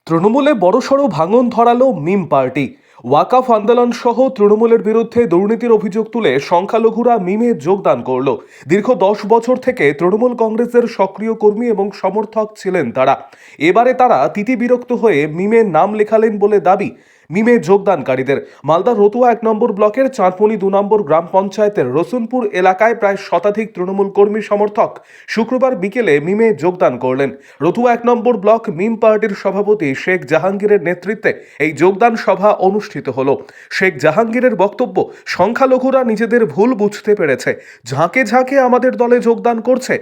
তৃণমূলে বড়সড় ভাঙন ধরালো মিম পার্টি। ওয়াকাফ আন্দোলন সহ তৃণমূলের বিরুদ্ধে দুর্নীতির অভিযোগ তুলে সংখ্যালঘুরা মিমে যোগদান করল। দীর্ঘ 10 বছর থেকে তৃণমূল কংগ্রেসের সক্রিয় কর্মী এবং সমর্থক ছিলেন তারা। এবারে তারা তিতিবিরক্ত হয়ে মিমে নাম লেখালেন বলে দাবি মিমে যোগদানকারীদের। মালদা রতুয়া 1 নম্বর ব্লকের চাঁদমণি 2 নম্বর গ্রাম পঞ্চায়েতের রসুনপুর এলাকায় প্রায় শতাধিক তৃণমূল কর্মী সমর্থক শুক্রবার বিকেলে মিমে যোগদান করলেন। রতুয়া 1 নম্বর ব্লক মিম পার্টির সভাপতি শেখ জাহাঙ্গীরের নেতৃত্বে এই যোগদান সভা অনুষ্ঠিত হলো। শেখ জাহাঙ্গীরের বক্তব্য, সংখ্যালঘুরা নিজেদের ভুল বুঝতে পেরেছে, ঝাঁকে ঝাঁকে আমাদের দলে যোগদান করছে।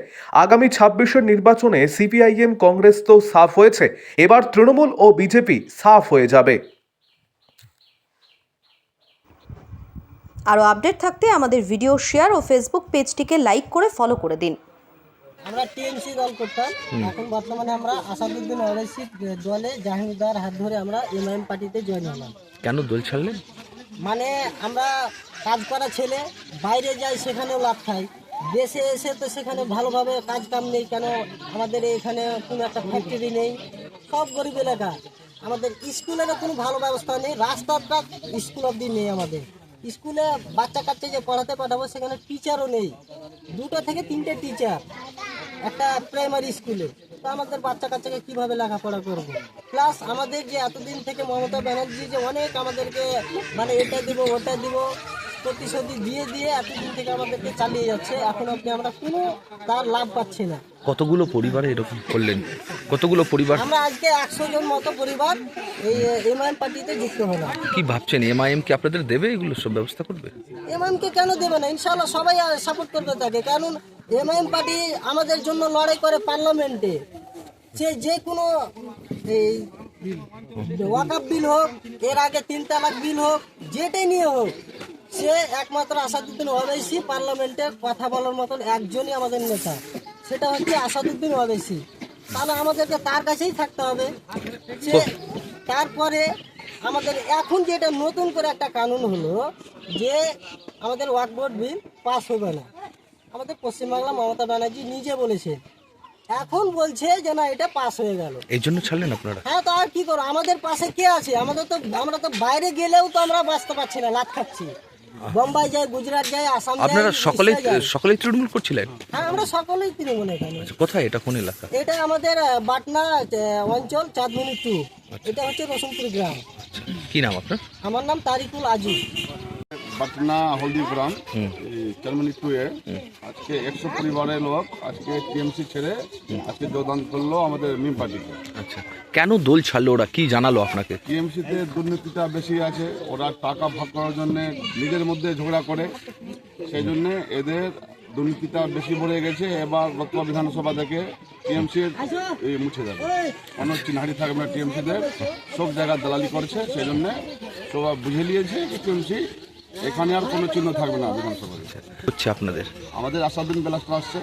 আগামী 26-এর নির্বাচনে সিপিআইএম কংগ্রেস তো সাফ হয়েছে, এবার তৃণমূল ও বিজেপি সাফ হয়ে যাবে। আরও আপডেট থাকতে আমাদের ভিডিও শেয়ার ও ফেসবুক পেজটিকে লাইক করে ফলো করে দিন। আমরা টিএমসি দল করতাম, এখন বর্তমানে আমরা আসাদুদ্দিন ওয়াইসি দলে জাহাঙ্গীরদার হাত ধরে আমরা এমআইএম পার্টিতে জয়েন হলাম। কেন দল ছাড়লেন? মানে আমরা কাজ করা ছেলে, বাইরে যাই সেখানেও লাভ খাই, দেশে এসে তো সেখানে ভালোভাবে কাজ কাম নেই। কেন আমাদের এখানে কোনো একটা ফ্যাক্টরি নেই, সব গরিব এলাকা, আমাদের স্কুলেরও কোনো ভালো ব্যবস্থা নেই, রাস্তাটা স্কুল অবধি নেই। আমাদের স্কুলে বাচ্চা কাচ্চা যে পড়াতে পাঠাবো সেখানে টিচারও নেই, 2 থেকে 3টে টিচার একটা প্রাইমারি স্কুলে। তো আমাদের বাচ্চা কাচ্চাকে কীভাবে লেখাপড়া করব? প্লাস আমাদের যে এতদিন থেকে মমতা ব্যানার্জি যে অনেক আমাদেরকে মানে এটা দিব ওটা দিব প্রতিশ্রুতি দিয়ে দিয়ে এতদিন থেকে আমাদেরকে চালিয়ে যাচ্ছে, এখন অবধি আমরা কোনো তার লাভ পাচ্ছি না। কতগুলো পরিবারে এরকম করলেন? কতগুলো পরিবার? আমরা আজকে 100 জন মতো পরিবার এই এমআইএম পার্টিতে যুক্ত হলাম। কি ভাবছেন, এমআইএম কি আপনাদের দেবে, এগুলো সব ব্যবস্থা করবে? এমআইএমকে কেন দেবে না? ইনশাআল্লাহ সবাই সাপোর্ট করতে থাকে, কারণ এমআইএম পার্টি আমাদের জন্য লড়াই করে পার্লামেন্টে। যে কোনো এই ওয়াকাফ বিল হোক, এর আগে 3 তালাক বিল হোক, যেটাই নিয়ে হোক, সে একমাত্র আসাদুদ্দিন ওয়াইসি পার্লামেন্টে কথা বলার মতন একজনই আমাদের নেতা, সেটা হচ্ছে আসাদুদ্দিন ওয়াইসি। তাহলে আমাদেরকে তার কাছেই থাকতে হবে। সে তারপরে আমাদের এখন যেটা নতুন করে একটা কানুন হলো যে আমাদের ওয়াকফ বোর্ড বিল পাস হবে না। আমাদের পশ্চিমবাংলা মমতা ব্যানার্জি নিজে বলেছে, এখন বলছে যে না এটা পাস হয়ে গেল। এই জন্য ছাড়লেন আপনারা? হ্যাঁ, তো আর কি করো, আমাদের পাশে কে আছে? আমরা তো বাইরে গেলেও তো আমরা বাঁচতে পারছি না, লাভ খাচ্ছি। বোম্বাই যাই, গুজরাট যাই, আসাম যাই। আপনারা সকলেই তৃণমূল করছিলেন? হ্যাঁ, আমরা সকলেই তৃণমূল। এখানে কোথায় এটা, কোন এলাকা? এটা আমাদের বাটনা অঞ্চল, চাঁদমণি 2। এটা হচ্ছে রসুনপুর গ্রাম। কি নাম আপনার? আমার নাম তারিকুল আজিজ। পাটনা হলদিগ্রাম চাঁদমণি 2 এ আজকে 100 পরিবারের লোক আজকে টিএমসি ছেড়ে আজকে যোগদান করলো আমাদের মিম পার্টিতে। আচ্ছা, কেন দল ছাড়লো ওরা, কি জানালো আপনাকে? টিএমসিতে দুর্নীতিটা বেশি আছে, ওরা টাকা ভাগ করার জন্য নিজের মধ্যে ঝগড়া করে, সেই জন্য এদের দুর্নীতিটা বেশি বেড়ে গেছে। এবার রতুয়া বিধানসভা থেকে টিএমসির মুছে যাবে, কোনো চিহ্নারি থাকবে না টিএমসিদের, সব জায়গায় দালালি করছে, সেই জন্য সবাই বুঝে নিয়েছে যে টিএমসি এখানে আর কোনো চিহ্ন থাকবে না বিধানসভায়। হচ্ছে আপনাদের? আমাদের আসাদুদ্দিন বেলাস্টার আসছে,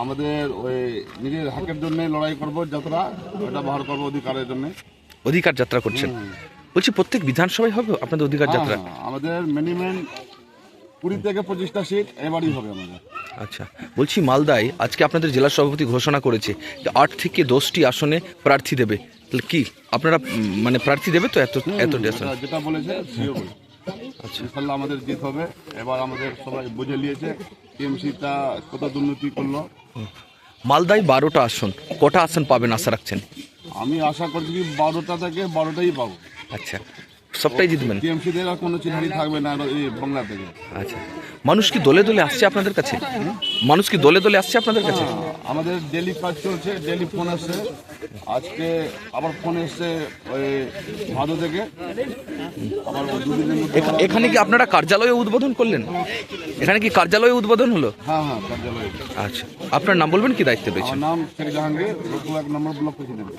আমাদের ওই নিজের হাকের জন্য লড়াই করবো, যাত্রা ওটা ব্যবহার করবো অধিকারের জন্য। অধিকার যাত্রা করছেন? বলছি প্রত্যেক বিধানসভায় হবে আপনাদের অধিকার যাত্রা? আমাদের মিনিমাম 20 থেকে 25টা সিট এবারই হবে আমাদের। আচ্ছা, বলছি মালদায় আজকে আপনাদের জেলা সভাপতি ঘোষণা করেছে যে 8 থেকে 10টি আসনে প্রার্থী দেবে, তাহলে কি আপনারা মানে প্রার্থী দেবে তো? যেটা বলেছে আচ্ছা, ইনশাল্লাহ আমাদের জিত হবে। এবার আমাদের সবাই বুঝে নিয়েছে টিএমসিটা কত দুর্নীতি করলো। মালদায় 12টা আসন, কটা আসন পাবেন আশা রাখছেন? আমি আশা করছি কি 12টা থেকে 12টাই পাবো। আচ্ছা, সবটাই জিতবেন? টিএমসিদের আর কোনো চিহ্নারি থাকবে না এই বাংলা থেকে। আচ্ছা, মানুষ কি দলে দলে আসছে আপনাদের কাছে? মানুষ কি দলে দলে আসছে আপনাদের কাছে? আমাদের ডেলি কাজ চলছে, ডেলি ফোন আসছে, আজকে আবার ফোন এসছে ওই ভাদো থেকে, আবার 2 দিনের মধ্যে। এখানে কি আপনারা কার্যালয়ে উদ্বোধন করলেন? এখানে কি কার্যালয়ে উদ্বোধন হলো? হ্যাঁ, কার্যালয়ে। আচ্ছা, আপনার নাম বলবেন, কি দায়িত্বে রয়েছে? আমার নাম শেখ জাহাঙ্গীর, 1 নম্বর ব্লক প্রেসিডেন্ট।